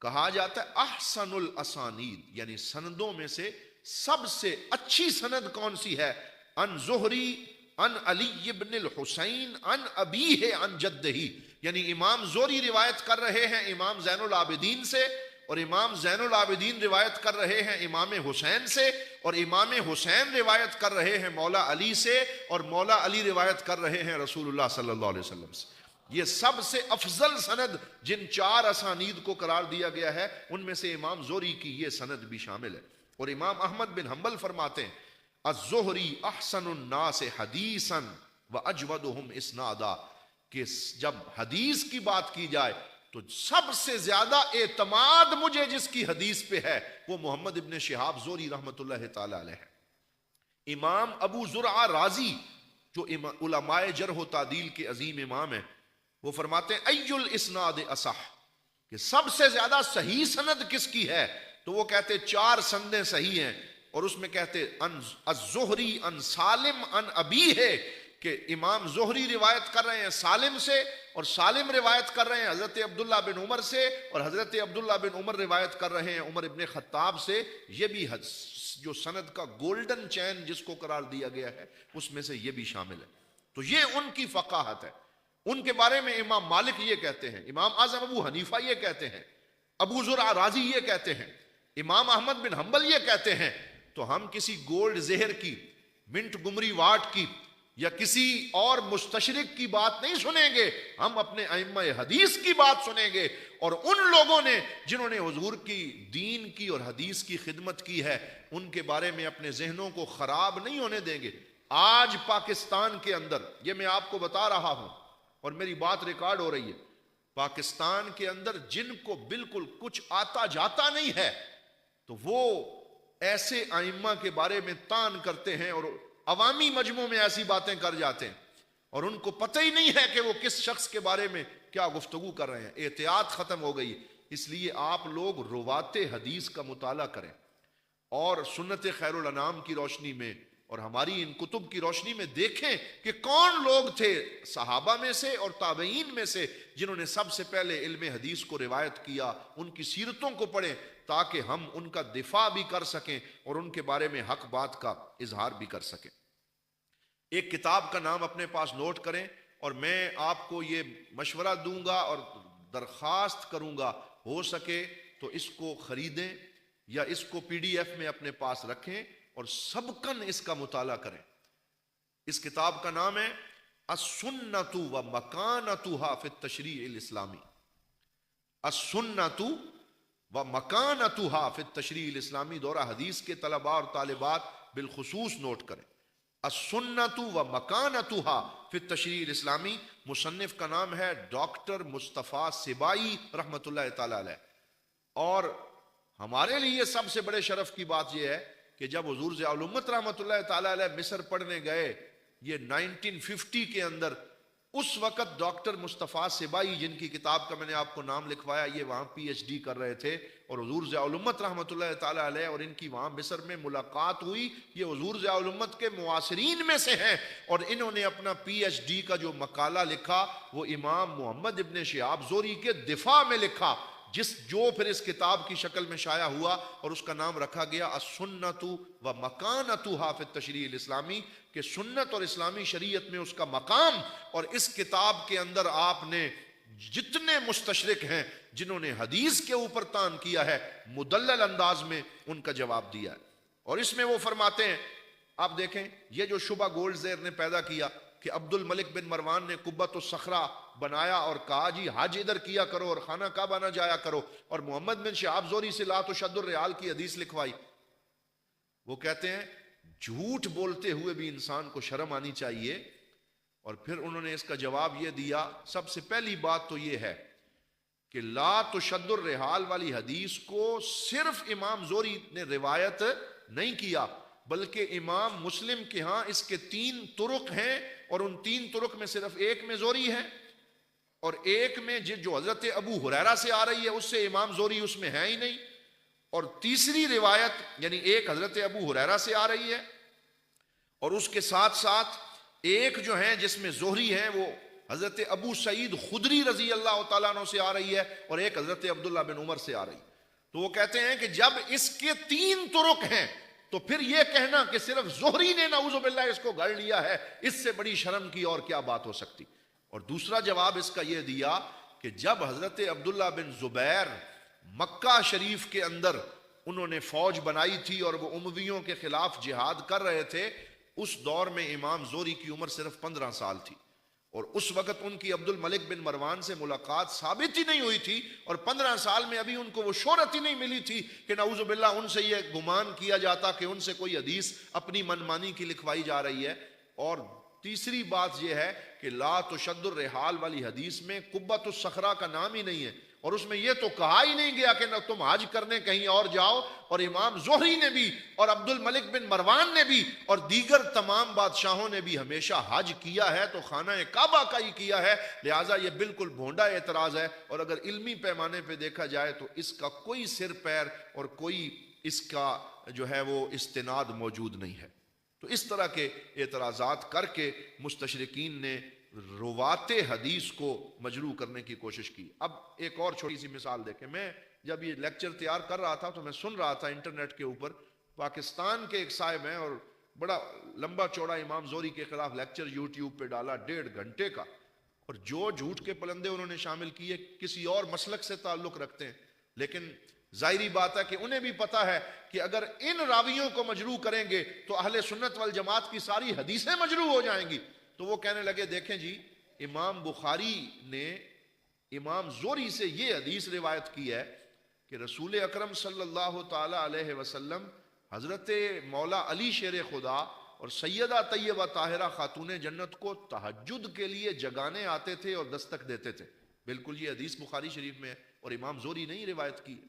کہا جاتا ہے احسن الاسانید، یعنی سندوں میں سے سب سے اچھی سند کون سی ہے؟ ان زہری ان علی بن الحسین ان ابیہ ان جدہ، یعنی امام زہری روایت کر رہے ہیں امام زین العابدین سے، اور امام زین العابدین روایت کر رہے ہیں امام حسین سے، اور امام حسین روایت کر رہے ہیں مولا علی سے، اور مولا علی روایت کر رہے ہیں رسول اللہ صلی اللہ علیہ وسلم سے۔ یہ سب سے افضل سند جن 4 اسانید کو قرار دیا گیا ہے ان میں سے امام زہری کی یہ سند بھی شامل ہے۔ اور امام احمد بن حنبل فرماتے ہیں الزہری احسن الناس حدیثا واجودہم اسنادا، کہ جب حدیث کی بات کی جائے تو سب سے زیادہ اعتماد مجھے جس کی حدیث پہ ہے وہ محمد ابن شہاب زہری رحمۃ اللہ تعالی علیہ ہے۔ امام ابو زرعہ رازی جو علماء جرح و تعدیل کے عظیم امام ہیں، وہ فرماتے ہیں ای الاسناد اصح، کہ سب سے زیادہ صحیح سند کس کی ہے؟ تو وہ کہتے 4 سندیں صحیح ہیں، اور اس میں کہتے الزہری ان سالم ان ابی ہے، کہ امام زہری روایت کر رہے ہیں سالم سے، اور سالم روایت کر رہے ہیں حضرت عبداللہ بن عمر سے، اور حضرت عبداللہ بن عمر روایت کر رہے ہیں عمر ابن خطاب سے۔ یہ بھی جو سند کا گولڈن چین جس کو قرار دیا گیا ہے اس میں سے یہ بھی شامل ہے۔ تو یہ ان کی فقاہت ہے۔ ان کے بارے میں امام مالک یہ کہتے ہیں، امام اعظم ابو حنیفہ یہ کہتے ہیں، ابو زرعہ رازی یہ کہتے ہیں، امام احمد بن حنبل یہ کہتے ہیں، تو ہم کسی گولڈ زہر کی، منٹ گمری واٹ کی، یا کسی اور مستشرق کی بات نہیں سنیں گے، ہم اپنے ائمہ حدیث کی بات سنیں گے، اور ان لوگوں نے جنہوں نے حضور کی دین کی اور حدیث کی خدمت کی ہے ان کے بارے میں اپنے ذہنوں کو خراب نہیں ہونے دیں گے۔ آج پاکستان کے اندر، یہ میں آپ کو بتا رہا ہوں اور میری بات ریکارڈ ہو رہی ہے، پاکستان کے اندر جن کو بالکل کچھ آتا جاتا نہیں ہے تو وہ ایسے ائمہ کے بارے میں طعن کرتے ہیں اور عوامی مجمع میں ایسی باتیں کر جاتے ہیں، اور ان کو پتہ ہی نہیں ہے کہ وہ کس شخص کے بارے میں کیا گفتگو کر رہے ہیں۔ احتیاط ختم ہو گئی، اس لیے آپ لوگ روات حدیث کا مطالعہ کریں، اور سنت خیر الانام کی روشنی میں اور ہماری ان کتب کی روشنی میں دیکھیں کہ کون لوگ تھے صحابہ میں سے اور تابعین میں سے جنہوں نے سب سے پہلے علم حدیث کو روایت کیا۔ ان کی سیرتوں کو پڑھیں تاکہ ہم ان کا دفاع بھی کر سکیں اور ان کے بارے میں حق بات کا اظہار بھی کر سکیں۔ ایک کتاب کا نام اپنے پاس نوٹ کریں، اور میں آپ کو یہ مشورہ دوں گا اور درخواست کروں گا ہو سکے تو اس کو خریدیں یا اس کو PDF میں اپنے پاس رکھیں اور سبقاً اس کا مطالعہ کریں۔ اس کتاب کا نام ہے السنت و مکانتها فی التشریع الاسلامی، السنت و مکانتها فی التشریع الاسلامی، دورہ حدیث کے طلباء اور طالبات بالخصوص نوٹ کریں، السنت و مکانتها فی التشریع الاسلامی۔ مصنف کا نام ہے ڈاکٹر مصطفیٰ سبائی رحمۃ اللہ تعالی علیہ۔ اور ہمارے لیے سب سے بڑے شرف کی بات یہ ہے کہ جب حضور ضیاء الامت رحمۃ اللہ تعالی علیہ مصر پڑھنے گئے، یہ 1950 کے اندر، اس وقت ڈاکٹر مصطفیٰ سبائی، جن کی کتاب کا میں نے آپ کو نام لکھوایا، یہ وہاں پی ایچ ڈی کر رہے تھے، اور حضور ضیاء الامت رحمۃ اللہ تعالی علیہ اور ان کی وہاں مصر میں ملاقات ہوئی۔ یہ حضور ضیاء الامت کے معاصرین میں سے ہیں، اور انہوں نے اپنا پی ایچ ڈی کا جو مقالہ لکھا وہ امام محمد ابن شہاب زہری کے دفاع میں لکھا، جو پھر اس کتاب کی شکل میں شائع ہوا، اور اس کا نام رکھا گیا السنت و مکانتها فی التشریع الاسلامی، کہ سنت اور اسلامی شریعت میں اس کا مقام۔ اور اس کتاب کے اندر آپ نے جتنے مستشرق ہیں جنہوں نے حدیث کے اوپر طعن کیا ہے، مدلل انداز میں ان کا جواب دیا ہے۔ اور اس میں وہ فرماتے ہیں، آپ دیکھیں یہ جو شبہ گولڈ زیر نے پیدا کیا کہ عبد الملک بن مروان نے قبۃ الصخرہ بنایا اور کہا جی حج ادھر کیا کرو اور خانہ کعبہ نہ جایا کرو، اور محمد بن شہاب زہری سے لا تشد الرحال کی حدیث لکھوائی۔ وہ کہتے ہیں جھوٹ بولتے ہوئے بھی انسان کو شرم آنی چاہیے۔ اور پھر انہوں نے اس کا جواب یہ دیا، سب سے پہلی بات تو یہ ہے کہ لا تشد الرحال والی حدیث کو صرف امام زہری نے روایت نہیں کیا، بلکہ امام مسلم کے ہاں اس کے 3 طرق ہیں، اور ان 3 طرق میں صرف ایک میں زہری ہے، اور ایک میں جو حضرت ابو ہریرہ سے آ رہی ہے اس سے امام زہری اس میں ہے ہی نہیں، اور تیسری روایت یعنی ایک حضرت ابو ہریرہ سے آ رہی ہے، اور اس کے ساتھ ساتھ ایک جو ہے جس میں زہری ہے وہ حضرت ابو سعید خدری رضی اللہ تعالیٰ عنہ سے آ رہی ہے، اور ایک حضرت عبداللہ بن عمر سے آ رہی ہے۔ تو وہ کہتے ہیں کہ جب اس کے 3 طرق ہیں تو پھر یہ کہنا کہ صرف زہری نے نعوذ باللہ اس کو گھڑ لیا ہے، اس سے بڑی شرم کی اور کیا بات ہو سکتی۔ اور دوسرا جواب اس کا یہ دیا کہ جب حضرت عبداللہ بن زبیر مکہ شریف کے اندر انہوں نے فوج بنائی تھی اور وہ امویوں کے خلاف جہاد کر رہے تھے، اس دور میں امام زہری کی عمر صرف 15 سال تھی، اور اس وقت ان کی عبد الملک بن مروان سے ملاقات ثابت ہی نہیں ہوئی تھی، اور 15 سال میں ابھی ان کو وہ شہرت ہی نہیں ملی تھی کہ نعوذ باللہ ان سے یہ گمان کیا جاتا کہ ان سے کوئی حدیث اپنی منمانی کی لکھوائی جا رہی ہے۔ اور تیسری بات یہ ہے کہ لا تشد الرحال والی حدیث میں قبۃ الصخرہ کا نام ہی نہیں ہے، اور اس میں یہ تو کہا ہی نہیں گیا کہ نہ تم حج کرنے کہیں اور جاؤ، اور امام زہری نے بھی اور عبد الملک بن مروان نے بھی اور دیگر تمام بادشاہوں نے بھی ہمیشہ حج کیا ہے تو خانہ کعبہ کا ہی کیا ہے، لہٰذا یہ بالکل بھونڈا اعتراض ہے، اور اگر علمی پیمانے پہ دیکھا جائے تو اس کا کوئی سر پیر اور کوئی اس کا جو ہے وہ استناد موجود نہیں ہے۔ تو اس طرح کے اعتراضات کر کے مستشرقین نے روات حدیث کو مجروح کرنے کی کوشش کی۔ اب ایک اور چھوٹی سی مثال دیکھیں، میں جب یہ لیکچر تیار کر رہا تھا تو میں سن رہا تھا انٹرنیٹ کے اوپر، پاکستان کے ایک صاحب ہیں اور بڑا لمبا چوڑا امام زہری کے خلاف لیکچر یوٹیوب پہ ڈالا 1.5 گھنٹے کا، اور جو جھوٹ کے پلندے انہوں نے شامل کیے کسی اور مسلک سے تعلق رکھتے ہیں، لیکن ظاہری بات ہے کہ انہیں بھی پتا ہے کہ اگر ان راویوں کو مجروح کریں گے تو اہل سنت والجماعت کی ساری حدیثیں مجروح ہو جائیں گی۔ تو وہ کہنے لگے دیکھیں جی، امام بخاری نے امام زہری سے یہ حدیث روایت کی ہے کہ رسول اکرم صلی اللہ تعالی علیہ وسلم حضرت مولا علی شیر خدا اور سیدہ طیبہ طاہرہ خاتون جنت کو تہجد کے لیے جگانے آتے تھے اور دستک دیتے تھے۔ بالکل یہ حدیث بخاری شریف میں ہے، اور امام زہری نے ہی روایت کی۔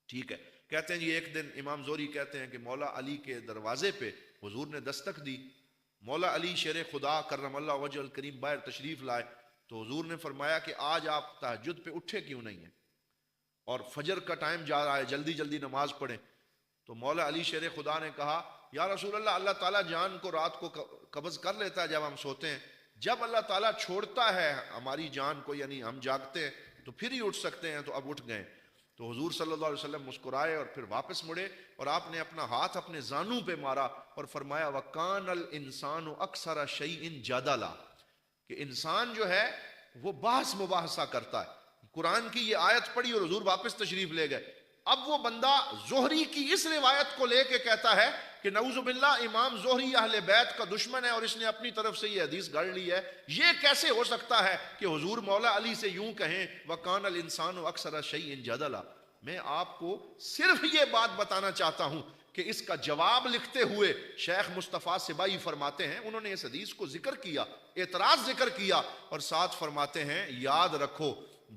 ٹھیک ہے، کہتے ہیں جی ایک دن امام زہری کہتے ہیں کہ مولا علی کے دروازے پہ حضور نے دستک دی، مولا علی شیر خدا کرم اللہ وجہ الکریم باہر تشریف لائے، تو حضور نے فرمایا کہ آج آپ تہجد پہ اٹھے کیوں نہیں ہیں، اور فجر کا ٹائم جا رہا ہے، جلدی جلدی نماز پڑھیں۔ تو مولا علی شیر خدا نے کہا یا رسول اللہ، اللہ تعالیٰ جان کو رات کو قبض کر لیتا ہے جب ہم سوتے ہیں، جب اللہ تعالیٰ چھوڑتا ہے ہماری جان کو، یعنی ہم جاگتے ہیں تو پھر ہی اٹھ سکتے ہیں، تو اب اٹھ گئے۔ تو حضور صلی اللہ علیہ وسلم مسکرائے اور پھر واپس مڑے، اور آپ نے اپنا ہاتھ اپنے زانوں پہ مارا اور فرمایا وَكَانَ الْإِنسَانُ أَكْثَرَ شَيْءٍ جَدَلًا، کہ انسان جو ہے وہ بحث مباحثہ کرتا ہے۔ قرآن کی یہ آیت پڑھی اور حضور واپس تشریف لے گئے۔ اب وہ بندہ زہری کی اس روایت کو لے کے کہتا ہے کہ نعوذ باللہ امام زہری اہل بیت کا دشمن ہے اور اس نے اپنی طرف سے یہ حدیث گڑھ لی ہے. یہ کیسے ہو سکتا ہے کہ حضور مولا علی سے یوں کہیں وَكَانَ الْإِنسَانُ أَكْثَرَ شَيْءٍ جَدَلًا؟ میں آپ کو صرف یہ بات بتانا چاہتا ہوں کہ اس کا جواب لکھتے ہوئے شیخ مصطفیٰ سبائی فرماتے ہیں، انہوں نے اس حدیث کو ذکر کیا، اعتراض ذکر کیا، اور ساتھ فرماتے ہیں یاد رکھو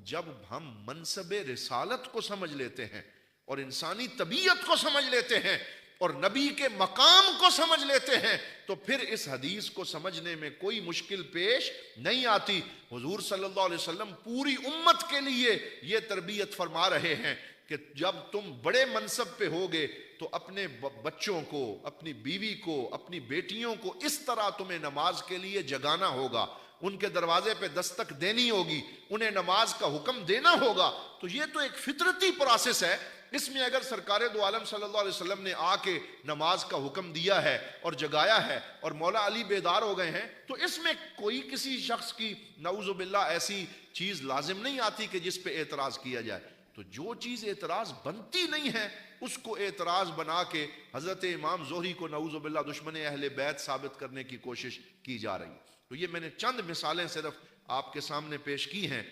جب ہم منصب رسالت کو سمجھ لیتے ہیں اور انسانی طبیعت کو سمجھ لیتے ہیں اور نبی کے مقام کو سمجھ لیتے ہیں تو پھر اس حدیث کو سمجھنے میں کوئی مشکل پیش نہیں آتی. حضور صلی اللہ علیہ وسلم پوری امت کے لیے یہ تربیت فرما رہے ہیں کہ جب تم بڑے منصب پہ ہوگے تو اپنے بچوں کو، اپنی بیوی کو، اپنی بیٹیوں کو اس طرح تمہیں نماز کے لیے جگانا ہوگا، ان کے دروازے پہ دستک دینی ہوگی، انہیں نماز کا حکم دینا ہوگا. تو یہ تو ایک فطرتی پروسیس ہے. اس میں اگر سرکار دو عالم صلی اللہ علیہ وسلم نے آ کے نماز کا حکم دیا ہے اور جگایا ہے اور مولا علی بیدار ہو گئے ہیں تو اس میں کوئی کسی شخص کی نعوذ باللہ ایسی چیز لازم نہیں آتی کہ جس پہ اعتراض کیا جائے. تو جو چیز اعتراض بنتی نہیں ہے اس کو اعتراض بنا کے حضرت امام زہری کو نعوذ باللہ دشمن اہل بیت ثابت کرنے کی کوشش کی جا رہی. تو یہ میں نے چند مثالیں صرف آپ کے سامنے پیش کی ہیں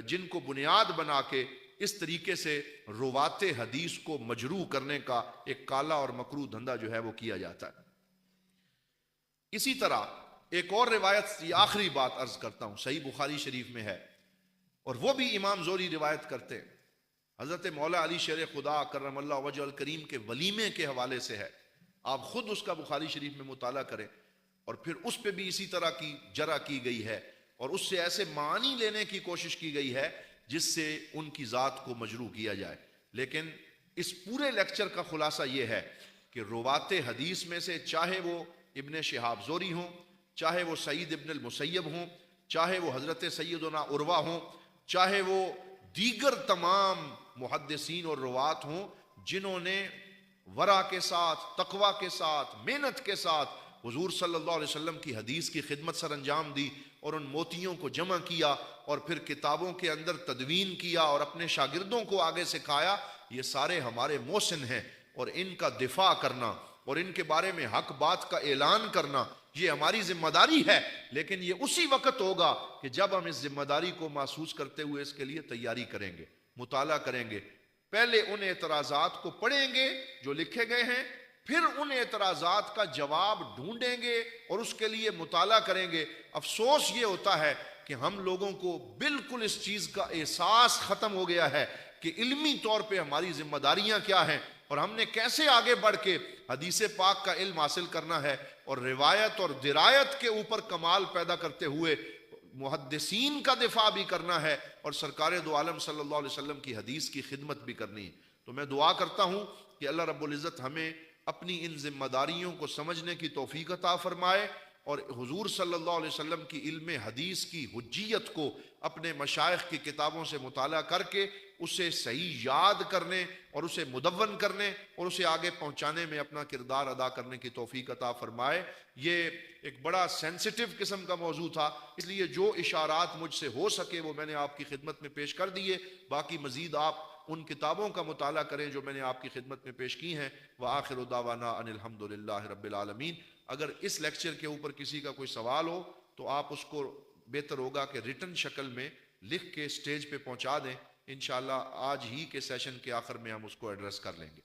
جن کو بنیاد بنا کے اس طریقے سے روات حدیث کو مجروح کرنے کا ایک کالا اور مکروہ دھندا جو ہے وہ کیا جاتا ہے. اسی طرح ایک اور روایت، یہ آخری بات عرض کرتا ہوں، صحیح بخاری شریف میں ہے اور وہ بھی امام زہری روایت کرتے ہیں، حضرت مولا علی شیر خدا کرم اللہ وجہ الکریم کے ولیمے کے حوالے سے ہے. آپ خود اس کا بخاری شریف میں مطالعہ کریں اور پھر اس پہ بھی اسی طرح کی جرح کی گئی ہے اور اس سے ایسے معنی لینے کی کوشش کی گئی ہے جس سے ان کی ذات کو مجروح کیا جائے. لیکن اس پورے لیکچر کا خلاصہ یہ ہے کہ روات حدیث میں سے چاہے وہ ابن شہاب زہری ہوں، چاہے وہ سعید ابن المسیب ہوں، چاہے وہ حضرت سیدنا عروہ ہوں، چاہے وہ دیگر تمام محدثین اور روات ہوں جنہوں نے ورع کے ساتھ، تقوی کے ساتھ، محنت کے ساتھ حضور صلی اللہ علیہ وسلم کی حدیث کی خدمت سر انجام دی اور ان موتیوں کو جمع کیا اور پھر کتابوں کے اندر تدوین کیا اور اپنے شاگردوں کو آگے سکھایا، یہ سارے ہمارے محسن ہیں اور ان کا دفاع کرنا اور ان کے بارے میں حق بات کا اعلان کرنا یہ ہماری ذمہ داری ہے. لیکن یہ اسی وقت ہوگا کہ جب ہم اس ذمہ داری کو محسوس کرتے ہوئے اس کے لیے تیاری کریں گے، مطالعہ کریں گے، پہلے ان اعتراضات کو پڑھیں گے جو لکھے گئے ہیں، پھر ان اعتراضات کا جواب ڈھونڈیں گے اور اس کے لیے مطالعہ کریں گے. افسوس یہ ہوتا ہے کہ ہم لوگوں کو بالکل اس چیز کا احساس ختم ہو گیا ہے کہ علمی طور پہ ہماری ذمہ داریاں کیا ہیں اور ہم نے کیسے آگے بڑھ کے حدیث پاک کا علم حاصل کرنا ہے اور روایت اور درایت کے اوپر کمال پیدا کرتے ہوئے محدثین کا دفاع بھی کرنا ہے اور سرکار دو عالم صلی اللہ علیہ وسلم کی حدیث کی خدمت بھی کرنی ہے. تو میں دعا کرتا ہوں کہ اللہ رب العزت ہمیں اپنی ان ذمہ داریوں کو سمجھنے کی توفیق عطا فرمائے اور حضور صلی اللہ علیہ وسلم کی علم حدیث کی حجیت کو اپنے مشائخ کی کتابوں سے مطالعہ کر کے اسے صحیح یاد کرنے اور اسے مدون کرنے اور اسے آگے پہنچانے میں اپنا کردار ادا کرنے کی توفیق عطا فرمائے. یہ ایک بڑا سینسٹیو قسم کا موضوع تھا، اس لیے جو اشارات مجھ سے ہو سکے وہ میں نے آپ کی خدمت میں پیش کر دیے. باقی مزید آپ ان کتابوں کا مطالعہ کریں جو میں نے آپ کی خدمت میں پیش کی ہیں. وآخر دعوانا ان الحمد للہ رب العالمین. اگر اس لیکچر کے اوپر کسی کا کوئی سوال ہو تو آپ اس کو بہتر ہوگا کہ ریٹن شکل میں لکھ کے سٹیج پہ پہنچا دیں. انشاءاللہ آج ہی کے سیشن کے آخر میں ہم اس کو ایڈریس کر لیں گے.